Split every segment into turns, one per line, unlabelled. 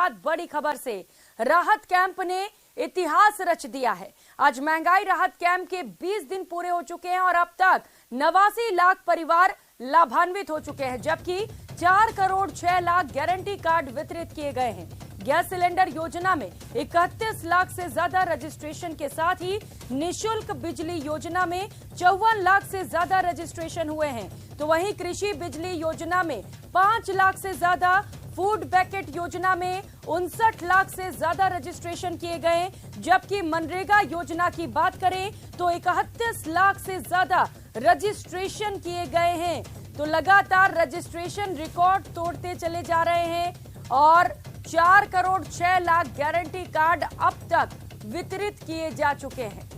बाद बड़ी खबर से राहत कैंप ने इतिहास रच दिया है। आज महंगाई राहत कैंप के 20 दिन पूरे हो चुके हैं और अब तक 89 लाख परिवार लाभान्वित हो चुके हैं, जबकि 4 करोड़ 6 लाख गारंटी कार्ड वितरित किए गए हैं। गैस सिलेंडर योजना में 31 लाख से ज्यादा रजिस्ट्रेशन के साथ ही निशुल्क बिजली योजना में 54 लाख से ज्यादा रजिस्ट्रेशन हुए हैं। तो वहीं कृषि बिजली योजना में 5 लाख से ज्यादा, फूड पैकेट योजना में 59 लाख से ज्यादा रजिस्ट्रेशन किए गए, जबकि मनरेगा योजना की बात करें तो 31 लाख से ज्यादा रजिस्ट्रेशन किए गए हैं। तो लगातार रजिस्ट्रेशन रिकॉर्ड तोड़ते चले जा रहे हैं और 4 करोड़ 6 लाख गारंटी कार्ड अब तक वितरित किए जा चुके हैं।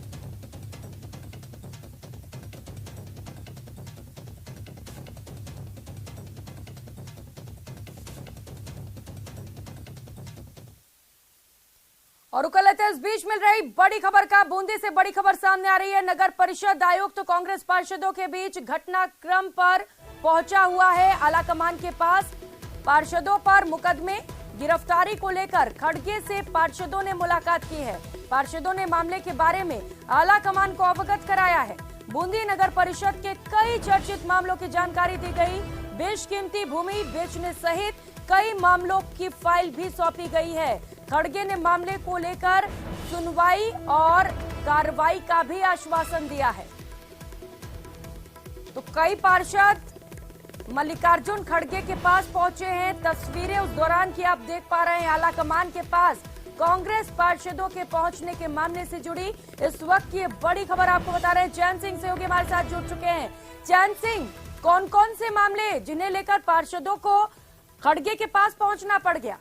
और उकलते इस बीच मिल रही बड़ी खबर का बूंदी से बड़ी खबर सामने आ रही है। नगर परिषद आयुक्त तो कांग्रेस पार्षदों के बीच घटनाक्रम पर पहुंचा हुआ है आलाकमान के पास। पार्षदों पर मुकदमे, गिरफ्तारी को लेकर खड़गे से पार्षदों ने मुलाकात की है। पार्षदों ने मामले के बारे में आलाकमान को अवगत कराया है। बूंदी नगर परिषद के कई चर्चित मामलों की जानकारी दी गई। बेशकीमती भूमि बेचने सहित कई मामलों की फाइल भी सौंपी गई है। खड़गे ने मामले को लेकर सुनवाई और कार्रवाई का भी आश्वासन दिया है। तो कई पार्षद मल्लिकार्जुन खड़गे के पास पहुंचे हैं। तस्वीरें उस दौरान की आप देख पा रहे हैं। आलाकमान के पास कांग्रेस पार्षदों के पहुंचने के मामले से जुड़ी इस वक्त की बड़ी खबर आपको बता रहे हैं। चैन सिंह सहयोगी हमारे साथ जुड़ चुके हैं। चैन सिंह, कौन कौन से मामले जिन्हें लेकर पार्षदों को खड़गे के पास पहुंचना पड़ गया?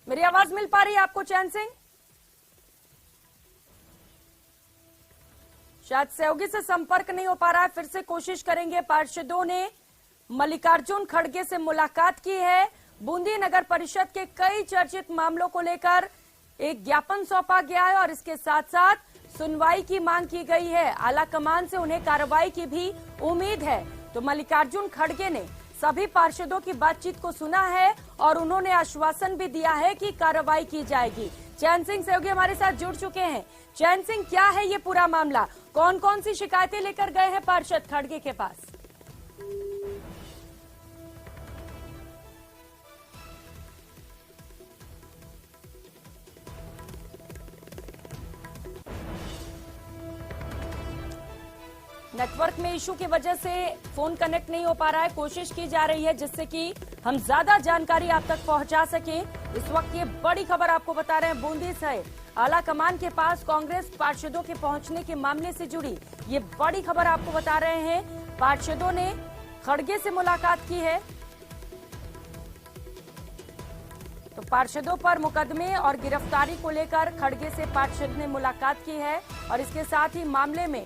मेरी आवाज मिल पा रही है आपको चैन सिंह? शायद सहयोगी से संपर्क नहीं हो पा रहा है, फिर से कोशिश करेंगे। पार्षदों ने मल्लिकार्जुन खड़गे से मुलाकात की है। बूंदी नगर परिषद के कई चर्चित मामलों को लेकर एक ज्ञापन सौंपा गया है और इसके साथ साथ सुनवाई की मांग की गई है। आलाकमान से उन्हें कार्रवाई की भी उम्मीद है। तो मल्लिकार्जुन खड़गे ने सभी पार्षदों की बातचीत को सुना है और उन्होंने आश्वासन भी दिया है कि कार्रवाई की जाएगी। चैन सिंह सहयोगी हमारे साथ जुड़ चुके हैं। चैन सिंह, क्या है ये पूरा मामला? कौन कौन सी शिकायतें लेकर गए हैं पार्षद खड़गे के पास? नेटवर्क में इशू की वजह से फोन कनेक्ट नहीं हो पा रहा है। कोशिश की जा रही है जिससे कि हम ज्यादा जानकारी आप तक पहुंचा सकें। इस वक्त ये बड़ी खबर आपको बता रहे हैं बूंदी से आलाकमान के पास कांग्रेस पार्षदों के पहुंचने के मामले से जुड़ी ये बड़ी खबर आपको बता रहे हैं। पार्षदों ने खड़गे से मुलाकात की है। तो पार्षदों पर मुकदमे और गिरफ्तारी को लेकर खड़गे से पार्षद ने मुलाकात की है और इसके साथ ही मामले में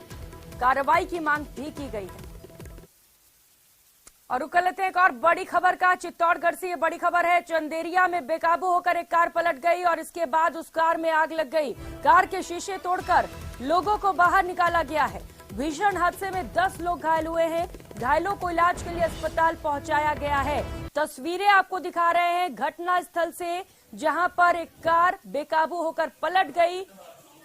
कार्रवाई की मांग भी की गई है। और रुक लेते हैं एक और बड़ी खबर का। चित्तौड़गढ़ से ये बड़ी खबर है। चंदेरिया में बेकाबू होकर एक कार पलट गई और इसके बाद उस कार में आग लग गई। कार के शीशे तोड़कर लोगों को बाहर निकाला गया है। भीषण हादसे में 10 लोग घायल हुए हैं। घायलों को इलाज के लिए अस्पताल पहुंचाया गया है। तस्वीरें आपको दिखा रहे हैं घटना स्थल से, जहां पर एक कार बेकाबू होकर पलट गई।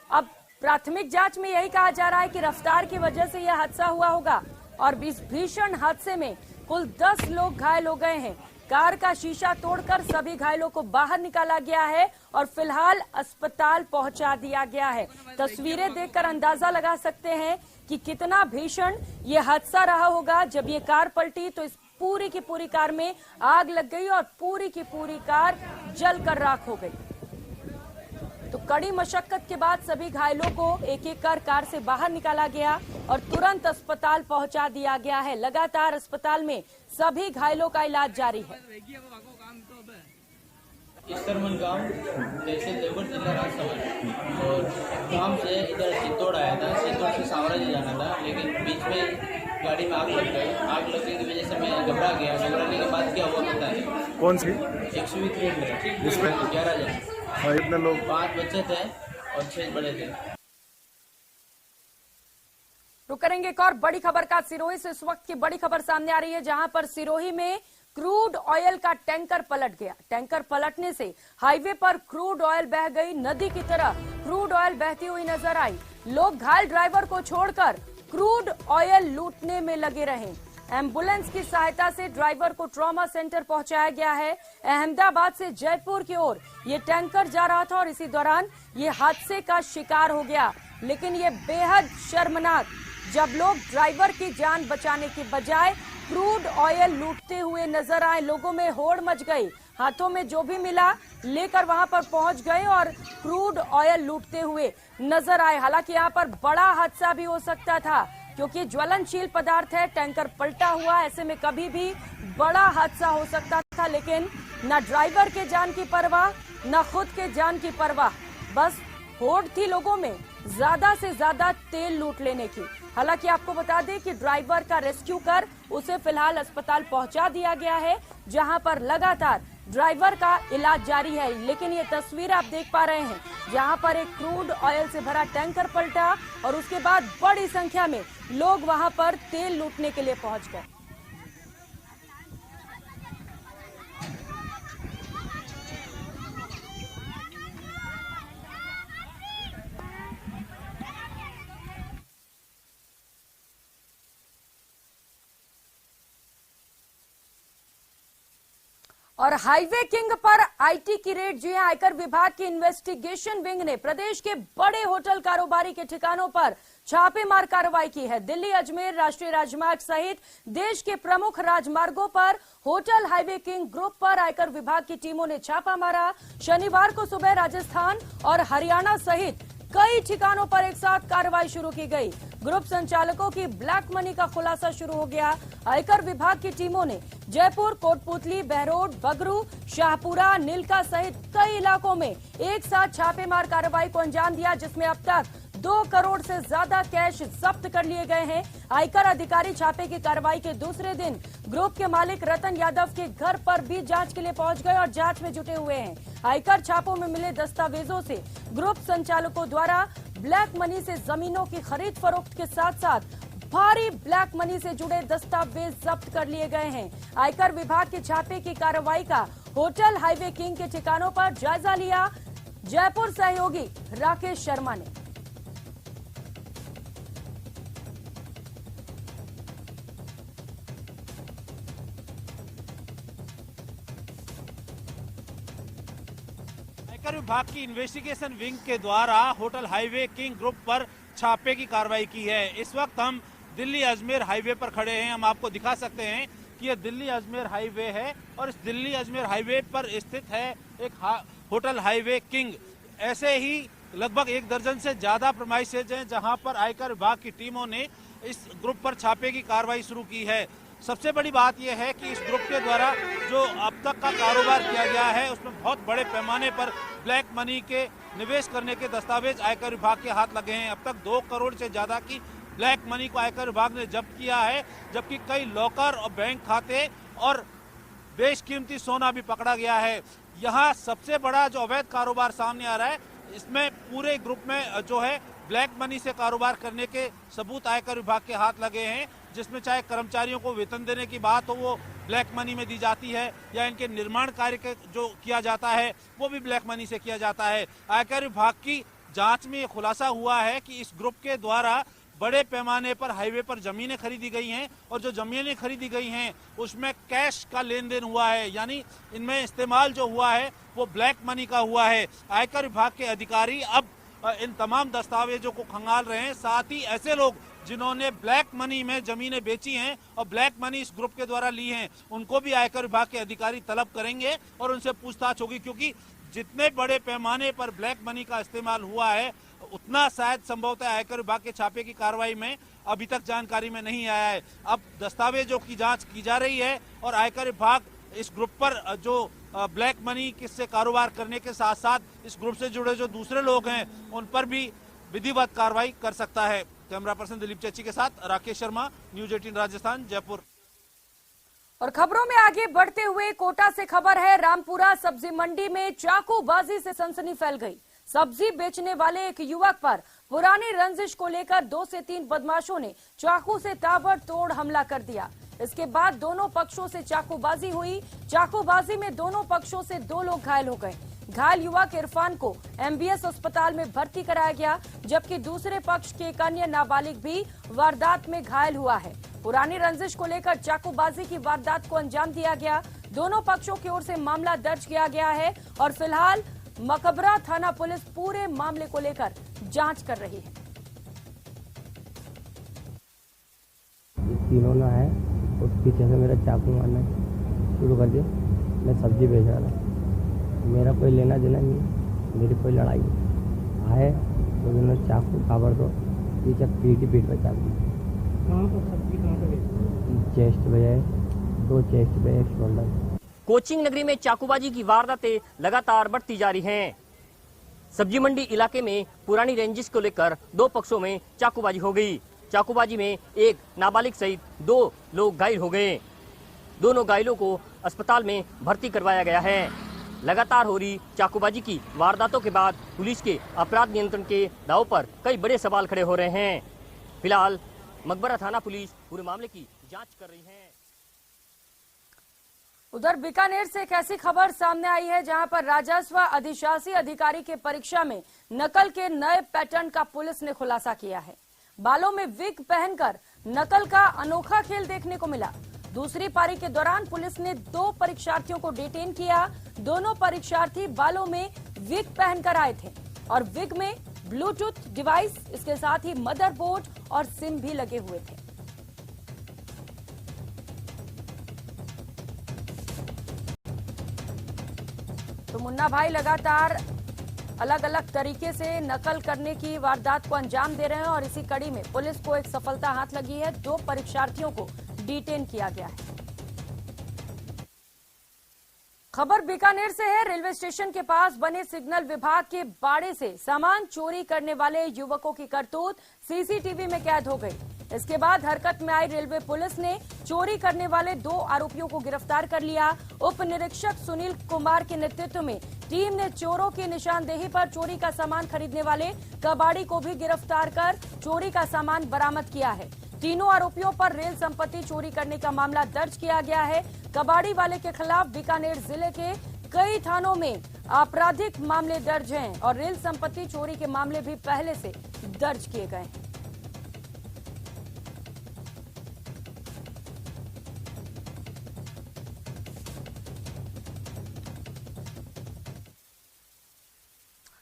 अब प्राथमिक जांच में यही कहा जा रहा है कि रफ्तार की वजह से यह हादसा हुआ होगा और इस भीषण हादसे में कुल 10 लोग घायल हो गए हैं। कार का शीशा तोड़कर सभी घायलों को बाहर निकाला गया है और फिलहाल अस्पताल पहुंचा दिया गया है। तस्वीरें देखकर अंदाजा लगा सकते हैं कि कितना भीषण ये हादसा रहा होगा। जब ये कार पलटी तो इस पूरी की पूरी कार में आग लग गई और पूरी की पूरी कार जलकर राख हो गई। तो कड़ी मशक्कत के बाद सभी घायलों को एक एक कर कार से बाहर निकाला गया और तुरंत अस्पताल पहुंचा दिया गया है। लगातार अस्पताल में सभी घायलों का इलाज जारी है।
किस्तरमन गांव तहसील देवगढ़ जिला राजसमंद और गांव से इधर चित्तौड़ आया था। चित्तौड़ से सावराजी जाना था, लेकिन बीच में गाड़ी में आग लग गई। आग लगने की वजह से मैं घबरा गया। घबराने के बाद क्या हुआ पता नहीं।
कौन सी?
XUV में
जिसमें
11 जन।
इतने लोग?
5 बच्चे थे और 6 बड़े थे।
तो करेंगे एक और बड़ी खबर का। सिरोही से इस वक्त की बड़ी खबर सामने आ रही है, जहां पर सिरोही में क्रूड ऑयल का टैंकर पलट गया। टैंकर पलटने से हाईवे पर क्रूड ऑयल बह गई, नदी की तरह क्रूड ऑयल बहती हुई नजर आई। लोग घायल ड्राइवर को छोड़कर क्रूड ऑयल लूटने में लगे रहे। एम्बुलेंस की सहायता से ड्राइवर को ट्रॉमा सेंटर पहुंचाया गया है। अहमदाबाद से जयपुर की ओर ये टैंकर जा रहा था और इसी दौरान ये हादसे का शिकार हो गया। लेकिन ये बेहद शर्मनाक, जब लोग ड्राइवर की जान बचाने की बजाय क्रूड ऑयल लूटते हुए नजर आए। लोगों में होड़ मच गई, हाथों में जो भी मिला लेकर वहां पर पहुंच गए और क्रूड ऑयल लूटते हुए नजर आए। हालांकि यहां पर बड़ा हादसा भी हो सकता था, क्योंकि ज्वलनशील पदार्थ है, टैंकर पलटा हुआ, ऐसे में कभी भी बड़ा हादसा हो सकता था। लेकिन न ड्राइवर के जान की परवाह, न खुद के जान की परवाह, बस होड़ थी लोगों में ज्यादा से ज्यादा तेल लूट लेने की। हालांकि आपको बता दें कि ड्राइवर का रेस्क्यू कर उसे फिलहाल अस्पताल पहुंचा दिया गया है, जहां पर लगातार ड्राइवर का इलाज जारी है। लेकिन ये तस्वीर आप देख पा रहे हैं, जहां पर एक क्रूड ऑयल से भरा टैंकर पलटा और उसके बाद बड़ी संख्या में लोग वहां पर तेल लूटने के लिए पहुंच गए। और हाईवे किंग पर आईटी की रेड। जी हां, आयकर विभाग की इन्वेस्टिगेशन विंग ने प्रदेश के बड़े होटल कारोबारी के ठिकानों पर छापेमार कार्रवाई की है। दिल्ली अजमेर राष्ट्रीय राजमार्ग सहित देश के प्रमुख राजमार्गों पर होटल हाईवे किंग ग्रुप पर आयकर विभाग की टीमों ने छापा मारा। शनिवार को सुबह राजस्थान और हरियाणा सहित कई ठिकानों पर एक साथ कार्रवाई शुरू की गई। ग्रुप संचालकों की ब्लैक मनी का खुलासा शुरू हो गया। आयकर विभाग की टीमों ने जयपुर, कोटपुतली, बहरोड, बगरू, शाहपुरा, नीलका सहित कई इलाकों में एक साथ छापेमार कार्रवाई को अंजाम दिया, जिसमें अब तक 2 करोड़ से ज्यादा कैश जब्त कर लिए गए हैं। आयकर अधिकारी छापे की कार्रवाई के दूसरे दिन ग्रुप के मालिक रतन यादव के घर पर भी जांच के लिए पहुंच गए और जांच में जुटे हुए हैं। आयकर छापों में मिले दस्तावेजों से ग्रुप संचालकों द्वारा ब्लैक मनी से जमीनों की खरीद फरोख्त के साथ साथ भारी ब्लैक मनी से जुड़े दस्तावेज जब्त कर लिए गए हैं। आयकर विभाग के छापे की कार्रवाई का होटल हाईवे किंग के ठिकानों पर जायजा लिया जयपुर सहयोगी राकेश शर्मा ने।
आयकर विभाग की इन्वेस्टिगेशन विंग के द्वारा होटल हाईवे किंग ग्रुप पर छापे की कार्रवाई की है। इस वक्त हम दिल्ली अजमेर हाईवे पर खड़े हैं। हम आपको दिखा सकते हैं कि यह दिल्ली अजमेर हाईवे है और इस दिल्ली अजमेर हाईवे पर स्थित है एक होटल हाईवे किंग। ऐसे ही लगभग 1 दर्जन से ज्यादा प्रेमाइसेज हैं जहां पर आयकर विभाग की टीमों ने इस ग्रुप पर छापे की कार्रवाई शुरू की है। सबसे बड़ी बात यह है कि इस ग्रुप के द्वारा जो अब तक का कारोबार किया गया है उसमें बहुत बड़े पैमाने पर ब्लैक मनी के निवेश करने के दस्तावेज आयकर विभाग के हाथ लगे हैं। अब तक 2 करोड़ से ज्यादा की ब्लैक मनी को आयकर विभाग ने जब्त किया है, जबकि कई लॉकर और बैंक खाते और बेशकीमती सोना भी पकड़ा गया है। यहाँ सबसे बड़ा जो अवैध कारोबार सामने आ रहा है, इसमें पूरे ग्रुप में जो है ब्लैक मनी से कारोबार करने के सबूत आयकर विभाग के हाथ लगे हैं, जिसमें चाहे कर्मचारियों को वेतन देने की बात हो वो ब्लैक मनी में दी जाती है, या इनके निर्माण कार्य जो किया जाता है वो भी ब्लैक मनी से किया जाता है। आयकर विभाग की जांच में ये खुलासा हुआ है कि इस ग्रुप के द्वारा बड़े पैमाने पर हाईवे पर जमीनें खरीदी गई हैं और जो जमीनें खरीदी गई हैं उसमें कैश का लेन देन हुआ है, यानी इनमें इस्तेमाल जो हुआ है वो ब्लैक मनी का हुआ है। आयकर विभाग के अधिकारी अब इन तमाम दस्तावेजों को खंगाल रहे हैं। साथ ही ऐसे लोग जिन्होंने ब्लैक मनी में जमीनें बेची हैं और ब्लैक मनी इस ग्रुप के द्वारा ली हैं, उनको भी आयकर विभाग के अधिकारी तलब करेंगे और उनसे पूछताछ होगी, क्योंकि जितने बड़े पैमाने पर ब्लैक मनी का इस्तेमाल हुआ है उतना शायद संभवतः आयकर विभाग के छापे की कार्रवाई में अभी तक जानकारी में नहीं आया है। अब दस्तावेजों की जांच की जा रही है और आयकर विभाग इस ग्रुप पर जो ब्लैक मनी किससे कारोबार करने के साथ साथ इस ग्रुप से जुड़े जो दूसरे लोग हैं उन पर भी विधिवत कार्रवाई कर सकता है। कैमरा पर्सन दिलीप चेची के साथ राकेश शर्मा, न्यूज 18 राजस्थान, जयपुर।
और खबरों में आगे बढ़ते हुए कोटा से खबर है, रामपुरा सब्जी मंडी में चाकूबाजी से सनसनी फैल गई। सब्जी बेचने वाले एक युवक पर पुरानी रंजिश को लेकर 2 से 3 बदमाशों ने चाकू से ताबड़तोड़ हमला कर दिया। इसके बाद दोनों पक्षों से चाकूबाजी हुई। चाकूबाजी में दोनों पक्षों से 2 लोग घायल हो गए। घायल युवक इरफान को MBS अस्पताल में भर्ती कराया गया, जबकि दूसरे पक्ष के एक अन्य नाबालिग भी वारदात में घायल हुआ है। पुरानी रंजिश को लेकर चाकूबाजी की वारदात को अंजाम दिया गया। दोनों पक्षों की ओर से मामला दर्ज किया गया है और फिलहाल मकबरा थाना पुलिस पूरे मामले को लेकर जांच कर रही है।
तीनों ना है और पीछे से मेरा चाकू मारना शुरू कर दिया। मैं सब्जी बेच रहा था, मेरा कोई लेना देना नहीं, मेरी कोई लड़ाई नहीं। आए तो उन्होंने चाकू काबर दो पीछे पीठ पर चाकू। कहाँ पर सब्जी कहाँ पर? चेस्ट पे है, 2 चेस्ट पे, 1 शोल्डर।
कोचिंग नगरी में चाकूबाजी की वारदातें लगातार बढ़ती जा रही हैं। सब्जी मंडी इलाके में पुरानी रंजिश को लेकर 2 पक्षों में चाकूबाजी हो गई। चाकूबाजी में एक नाबालिग सहित 2 लोग घायल हो गए। दोनों घायलों को अस्पताल में भर्ती करवाया गया है। लगातार हो रही चाकूबाजी की वारदातों के बाद पुलिस के अपराध नियंत्रण के दाव पर कई बड़े सवाल खड़े हो रहे हैं। फिलहाल मकबरा थाना पुलिस पूरे मामले की जांच कर रही है।
उधर बीकानेर से एक ऐसी खबर सामने आई है जहां पर राजस्व अधिशासी अधिकारी के परीक्षा में नकल के नए पैटर्न का पुलिस ने खुलासा किया है। बालों में विग पहनकर नकल का अनोखा खेल देखने को मिला। दूसरी पारी के दौरान पुलिस ने 2 परीक्षार्थियों को डिटेन किया। दोनों परीक्षार्थी बालों में विग पहनकर आए थे और विग में ब्लूटूथ डिवाइस, इसके साथ ही मदरबोर्ड और सिम भी लगे हुए थे। तो मुन्ना भाई लगातार अलग अलग तरीके से नकल करने की वारदात को अंजाम दे रहे हैं और इसी कड़ी में पुलिस को एक सफलता हाथ लगी है। 2 परीक्षार्थियों को डिटेन किया गया है। खबर बीकानेर से है। रेलवे स्टेशन के पास बने सिग्नल विभाग के बाड़े से सामान चोरी करने वाले युवकों की करतूत सीसीटीवी में कैद हो गई। इसके बाद हरकत में आई रेलवे पुलिस ने चोरी करने वाले 2 आरोपियों को गिरफ्तार कर लिया। उप निरीक्षक सुनील कुमार के नेतृत्व में टीम ने चोरों की निशानदेही पर चोरी का सामान खरीदने वाले कबाड़ी को भी गिरफ्तार कर चोरी का सामान बरामद किया है। तीनों आरोपियों पर रेल संपत्ति चोरी करने का मामला दर्ज किया गया है। कबाड़ी वाले के खिलाफ बीकानेर जिले के कई थानों में आपराधिक मामले दर्ज हैं और रेल संपत्ति चोरी के मामले भी पहले से दर्ज किए गए हैं।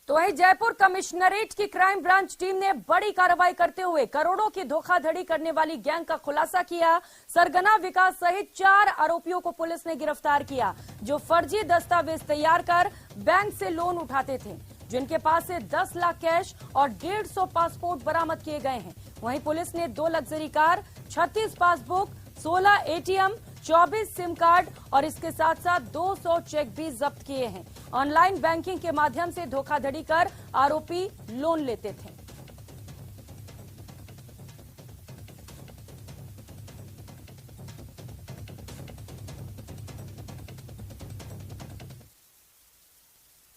तो वहीं जयपुर कमिश्नरेट की क्राइम ब्रांच टीम ने बड़ी कार्रवाई करते हुए करोड़ों की धोखाधड़ी करने वाली गैंग का खुलासा किया। सरगना विकास सहित 4 आरोपियों को पुलिस ने गिरफ्तार किया, जो फर्जी दस्तावेज तैयार कर बैंक से लोन उठाते थे, जिनके पास से 10 लाख कैश और 150 पासपोर्ट बरामद किए गए हैं। वहीं पुलिस ने 2 luxury car, 36 passbook, 16 ATM, 24 SIM card और इसके साथ साथ 200 चेक भी जब्त किए हैं। ऑनलाइन बैंकिंग के माध्यम से धोखाधड़ी कर आरोपी लोन लेते थे।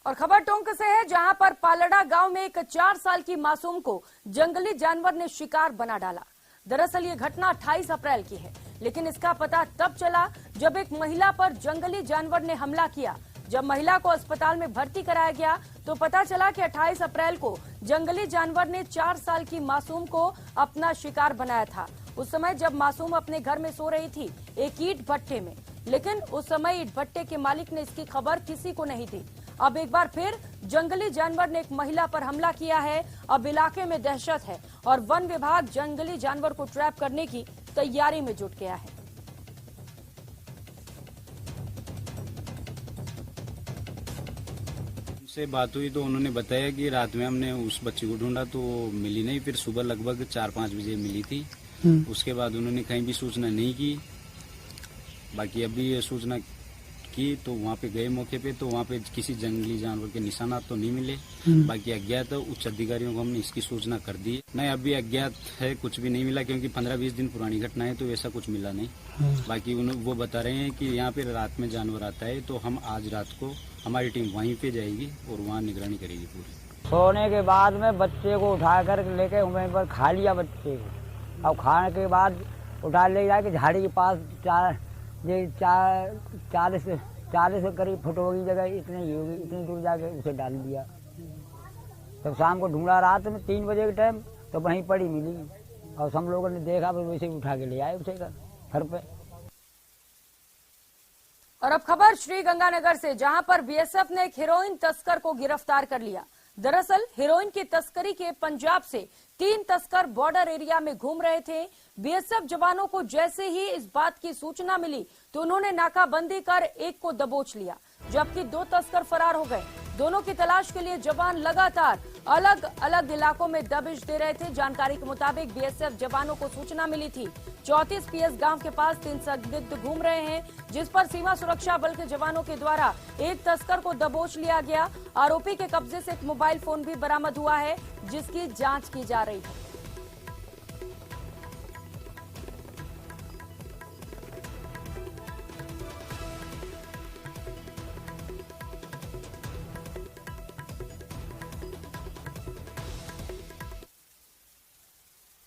और खबर टोंक से है, जहां पर पालड़ा गांव में एक 4 साल की मासूम को जंगली जानवर ने शिकार बना डाला। दरअसल ये घटना 28 अप्रैल की है, लेकिन इसका पता तब चला जब एक महिला पर जंगली जानवर ने हमला किया। जब महिला को अस्पताल में भर्ती कराया गया तो पता चला कि 28 अप्रैल को जंगली जानवर ने 4 साल की मासूम को अपना शिकार बनाया था। उस समय जब मासूम अपने घर में सो रही थी एक ईंट भट्टे में, लेकिन उस समय ईंट भट्टे के मालिक ने इसकी खबर किसी को नहीं दी। अब एक बार फिर जंगली जानवर ने एक महिला पर हमला किया है। अब इलाके में दहशत है और वन विभाग जंगली जानवर को ट्रैप करने की तैयारी में जुट गया है।
से बात हुई तो उन्होंने बताया कि रात में हमने उस बच्ची को ढूंढा तो मिली नहीं, फिर सुबह लगभग 4-5 बजे मिली थी। उसके बाद उन्होंने कहीं भी सूचना नहीं की। बाकी अभी ये सूचना की तो वहाँ पे गए मौके पे, तो वहाँ पे किसी जंगली जानवर के निशानात तो नहीं मिले। बाकी अज्ञात उच्च अधिकारियों को हमने इसकी सूचना कर दी। नहीं, अभी अज्ञात है, कुछ भी नहीं मिला, क्योंकि 15-20 दिन पुरानी घटना है, तो ऐसा कुछ मिला नहीं। बाकी वो बता रहे हैं कि यहाँ पे रात में जानवर आता है, तो हम आज रात को हमारी टीम वहीं पे जाएगी और वहाँ निगरानी करेगी पूरी।
सोने के बाद में बच्चे को उठा कर लेके वहीं पर खा लिया बच्चे को। अब खाने के बाद उठा ले जाके झाड़ी के पास 40 के करीब फुट होगी जगह, इतनी दूर जाके उसे डाल दिया। तब शाम को ढूंढा रात में 3 बजे के टाइम, तो वहीं पड़ी मिली और हम लोगों ने देखा, फिर वैसे उठा के ले आए उसे घर पे।
और अब खबर श्री गंगानगर से, जहां पर बीएसएफ ने एक हेरोइन तस्कर को गिरफ्तार कर लिया। दरअसल हेरोइन की तस्करी के पंजाब से 3 तस्कर बॉर्डर एरिया में घूम रहे थे। बीएसएफ जवानों को जैसे ही इस बात की सूचना मिली तो उन्होंने नाकाबंदी कर एक को दबोच लिया, जबकि 2 तस्कर फरार हो गए। दोनों की तलाश के लिए जवान लगातार अलग अलग इलाकों में दबिश दे रहे थे। जानकारी के मुताबिक बीएसएफ जवानों को सूचना मिली थी 34 PS गांव के पास 3 संदिग्ध घूम रहे हैं, जिस पर सीमा सुरक्षा बल के जवानों के द्वारा एक तस्कर को दबोच लिया गया। आरोपी के कब्जे से एक मोबाइल फोन भी बरामद हुआ है, जिसकी जांच की जा रही है।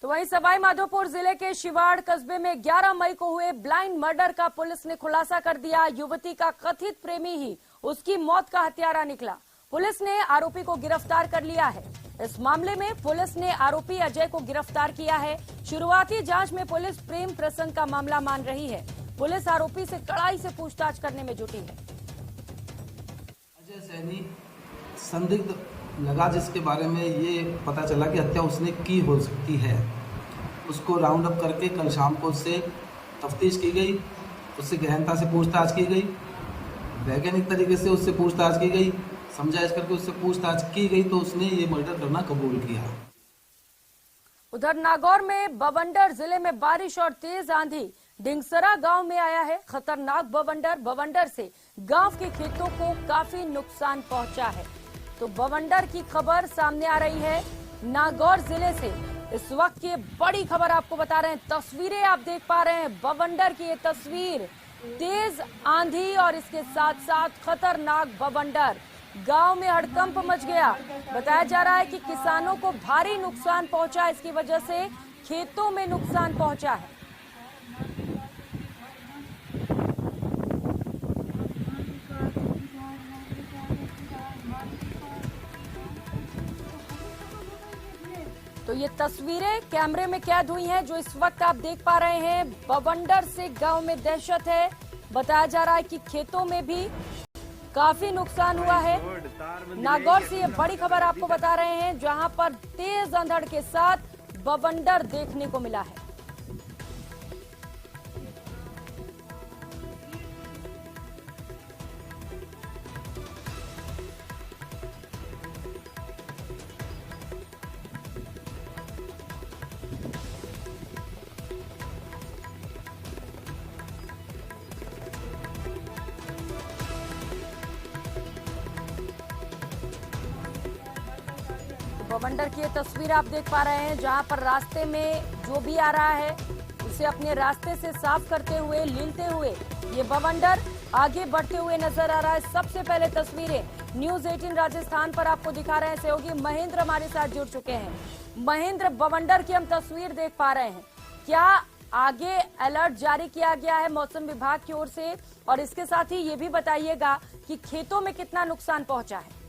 तो वहीं सवाई माधोपुर जिले के शिवाड़ कस्बे में 11 मई को हुए ब्लाइंड मर्डर का पुलिस ने खुलासा कर दिया। युवती का कथित प्रेमी ही उसकी मौत का हत्यारा निकला। पुलिस ने आरोपी को गिरफ्तार कर लिया है। इस मामले में पुलिस ने आरोपी अजय को गिरफ्तार किया है। शुरुआती जांच में पुलिस प्रेम प्रसंग का मामला मान रही है। पुलिस आरोपी से कड़ाई से पूछताछ करने में जुटी है।
अजय सैनी संदिग्ध लगा, जिसके बारे में ये पता चला कि हत्या उसने की हो सकती है। उसको राउंड अप करके कल शाम को उससे तफ्तीश की गई, उससे गहनता से पूछताछ की गई, वैज्ञानिक तरीके से उससे पूछताछ की गई, समझाइश करके उससे पूछताछ की गई, तो उसने ये मर्डर करना कबूल किया।
उधर नागौर में बवंडर जिले में बारिश और तेज आंधी डिंगसरा गांव में आया है। खतरनाक बवंडर से गांव के खेतों को काफी नुकसान पहुंचा है। तो बवंडर की खबर सामने आ रही है नागौर जिले से। इस वक्त की बड़ी खबर आपको बता रहे हैं, तस्वीरें आप देख पा रहे हैं बवंडर की। ये तस्वीर, तेज आंधी और इसके साथ साथ खतरनाक बवंडर, गांव में हड़कंप मच गया। बताया जा रहा है कि किसानों को भारी नुकसान पहुंचा, इसकी वजह से खेतों में नुकसान पहुंचा है। तो ये तस्वीरें कैमरे में कैद हुई हैं जो इस वक्त आप देख पा रहे हैं। बवंडर से गांव में दहशत है। बताया जा रहा है कि खेतों में भी काफी नुकसान हुआ है। नागौर से ये बड़ी खबर आपको बता रहे हैं, जहां पर तेज अंधड़ के साथ बवंडर देखने को मिला है। बवंडर की ये तस्वीर आप देख पा रहे हैं, जहां पर रास्ते में जो भी आ रहा है उसे अपने रास्ते से साफ करते हुए, लीलते हुए ये बवंडर आगे बढ़ते हुए नजर आ रहा है। सबसे पहले तस्वीरें न्यूज 18 राजस्थान पर आपको दिखा रहे हैं। सहयोगी महेंद्र हमारे साथ जुड़ चुके हैं। महेंद्र, बवंडर की हम तस्वीर देख पा रहे हैं, क्या आगे अलर्ट जारी किया गया है मौसम विभाग की ओर से? और इसके साथ ही ये भी बताइएगा कि खेतों में कितना नुकसान पहुंचा है।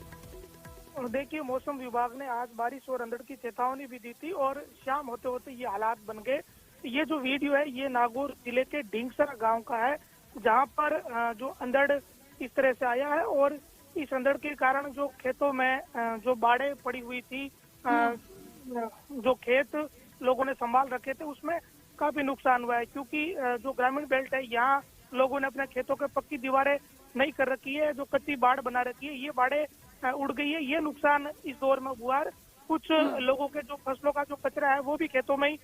देखिए, मौसम विभाग ने आज बारिश और अंधड़ की चेतावनी भी दी थी और शाम होते होते ये हालात बन गए। ये जो वीडियो है ये नागौर जिले के ढिंगसरा गांव का है, जहां पर जो अंधड़ इस तरह से आया है और इस अंधड़ के कारण जो खेतों में जो बाढ़ें पड़ी हुई थी, जो खेत लोगों ने संभाल रखे थे उसमें काफी नुकसान हुआ है। क्योंकि जो ग्रामीण बेल्ट है यहाँ लोगों ने अपने खेतों के पक्की दीवारें नहीं कर रखी है, जो कच्ची बाढ़ बना रखी है, ये बाढ़ें उड़ गई है। ये नुकसान इस दौर में हुआ है। कुछ लोगों के जो फसलों का जो कचरा है वो भी खेतों में ही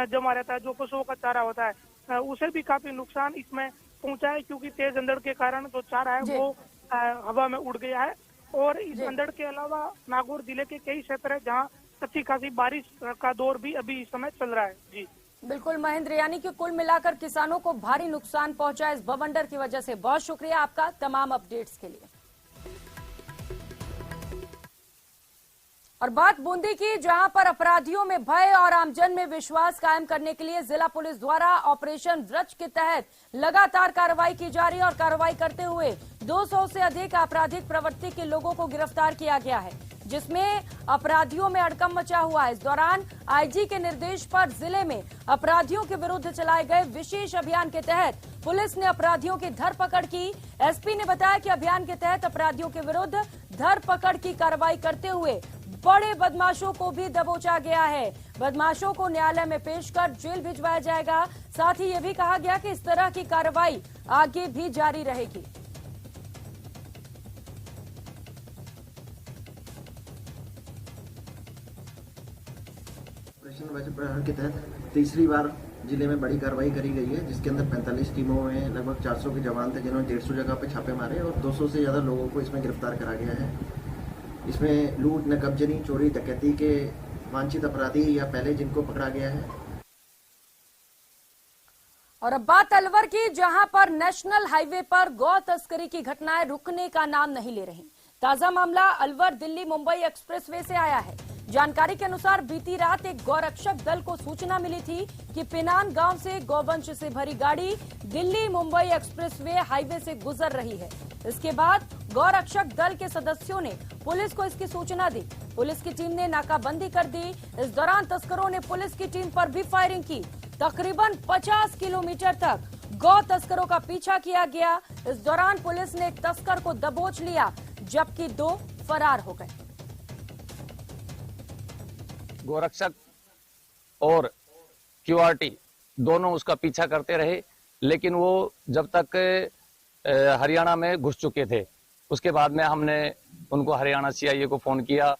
जमा रहता है, जो पशुओं का चारा होता है, उसे भी काफी नुकसान इसमें पहुंचा है। क्योंकि तेज अंधड़ के कारण जो चारा है वो हवा में उड़ गया है। और इस अंधड़ के अलावा नागौर जिले के कई क्षेत्र है जहाँ अच्छी खासी बारिश का दौर भी अभी इस समय चल रहा है। जी
बिल्कुल महेंद्र, यानी कि कुल मिलाकर किसानों को भारी नुकसान पहुंचा इस बवंडर की वजह से। बहुत शुक्रिया आपका तमाम अपडेट्स के लिए। और बात बूंदी की, जहां पर अपराधियों में भय और आमजन में विश्वास कायम करने के लिए जिला पुलिस द्वारा ऑपरेशन व्रज के तहत लगातार कार्रवाई की जा रही है और कार्रवाई करते हुए 200 से अधिक आपराधिक प्रवृत्ति के लोगों को गिरफ्तार किया गया है, जिसमें अपराधियों में हड़कंप मचा हुआ है। इस दौरान आईजी के निर्देश पर जिले में अपराधियों के विरुद्ध चलाए गए विशेष अभियान के तहत पुलिस ने अपराधियों की धरपकड़ की। एसपी ने बताया कि अभियान के तहत अपराधियों के विरुद्ध धरपकड़ की कार्रवाई करते हुए बड़े बदमाशों को भी दबोचा गया है। बदमाशों को न्यायालय में पेश कर जेल भिजवाया जाएगा। साथ ही ये भी कहा गया कि इस तरह की कार्रवाई आगे भी जारी रहेगी।
ऑपरेशन वज्र प्रहार के तहत तीसरी बार जिले में बड़ी कार्रवाई करी गई है, जिसके अंदर 45 टीमों में लगभग 400 के जवान थे, जिन्होंने 150 जगह पर छापे मारे और 200 से ज्यादा लोगों को इसमें गिरफ्तार करा गया है। इसमें लूट, नकबजनी, चोरी, डकैती के वांछित अपराधी या पहले जिनको पकड़ा गया है।
और अब बात अलवर की, जहां पर नेशनल हाईवे पर गौ तस्करी की घटनाएं रुकने का नाम नहीं ले रही। ताजा मामला अलवर दिल्ली मुंबई एक्सप्रेसवे से आया है। जानकारी के अनुसार बीती रात एक गौरक्षक दल को सूचना मिली थी कि पिनान गांव से गौवंश से भरी गाड़ी दिल्ली मुंबई एक्सप्रेसवे हाईवे से गुजर रही है। इसके बाद गौरक्षक दल के सदस्यों ने पुलिस को इसकी सूचना दी। पुलिस की टीम ने नाकाबंदी कर दी। इस दौरान तस्करों ने पुलिस की टीम पर भी फायरिंग की। तकरीबन 50 किलोमीटर तक गौ तस्करों का पीछा किया गया। इस दौरान पुलिस ने एक तस्कर को दबोच लिया, जबकि 2 फरार हो गए।
गोरक्षक और क्यूआरटी दोनों उसका पीछा करते रहे, लेकिन वो जब तक हरियाणा में घुस चुके थे, उसके बाद में हमने उनको हरियाणा सीआईए को फोन किया।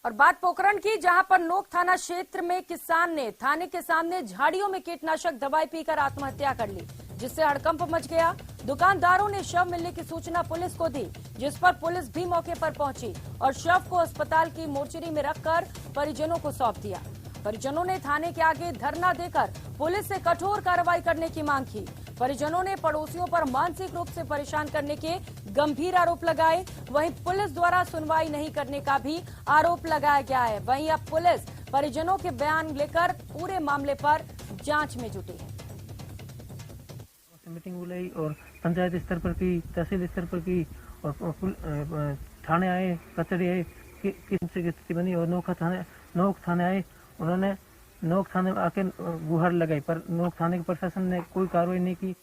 और बात पोखरण की, जहां पर नोक थाना क्षेत्र में किसान ने थाने के सामने झाड़ियों में कीटनाशक दवाई पीकर आत्महत्या कर ली, जिससे हड़कंप मच गया। दुकानदारों ने शव मिलने की सूचना पुलिस को दी, जिस पर पुलिस भी मौके पर पहुंची और शव को अस्पताल की मोर्चरी में रखकर परिजनों को सौंप दिया। परिजनों ने थाने के आगे धरना देकर पुलिस से कठोर कार्रवाई करने की मांग की। परिजनों ने पड़ोसियों पर मानसिक रूप से परेशान करने के गंभीर आरोप लगाए। वहीं पुलिस द्वारा सुनवाई नहीं करने का भी आरोप लगाया गया है। वहीं अब पुलिस परिजनों के बयान लेकर पूरे मामले पर जांच में जुटी है।
मीटिंग बुलाई और पंचायत स्तर पर की, तहसील स्तर पर की और थाने आए, कचहरी आए, किसी की स्थिति बनी और नोक थाने आए। उन्होंने नोक थाने में आके गुहार लगाई, पर नोक थाने के प्रशासन ने कोई कार्रवाई नहीं की।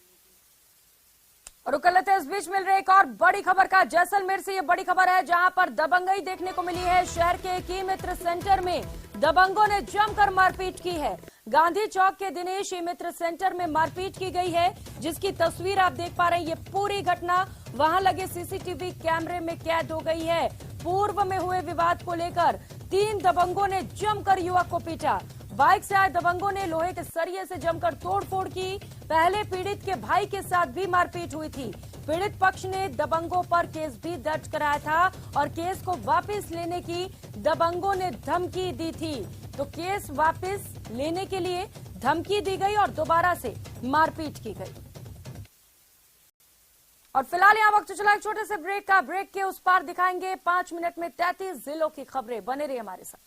और उकलते इस बीच मिल रही एक और बड़ी खबर का। जैसलमेर से ये बड़ी खबर है, जहां पर दबंगई देखने को मिली है। शहर के एक ई मित्र सेंटर में दबंगों ने जमकर मारपीट की है। गांधी चौक के दिनेश ई मित्र सेंटर में मारपीट की गई है, जिसकी तस्वीर आप देख पा रहे हैं। ये पूरी घटना वहां लगे सीसीटीवी कैमरे में कैद हो गई है। पूर्व में हुए विवाद को लेकर 3 दबंगों ने जमकर युवक को पीटा। बाइक से आए दबंगों ने लोहे के सरिये से जमकर तोड़फोड़ की। पहले पीड़ित के भाई के साथ भी मारपीट हुई थी। पीड़ित पक्ष ने दबंगों पर केस भी दर्ज कराया था और केस को वापस लेने की दबंगों ने धमकी दी थी। तो केस वापस लेने के लिए धमकी दी गई और दोबारा से मारपीट की गई। और फिलहाल यहाँ वक्त चला एक छोटे से ब्रेक का। ब्रेक के उस पार दिखाएंगे 5 मिनट में 33 जिलों की खबरें। बने रहिए हमारे साथ।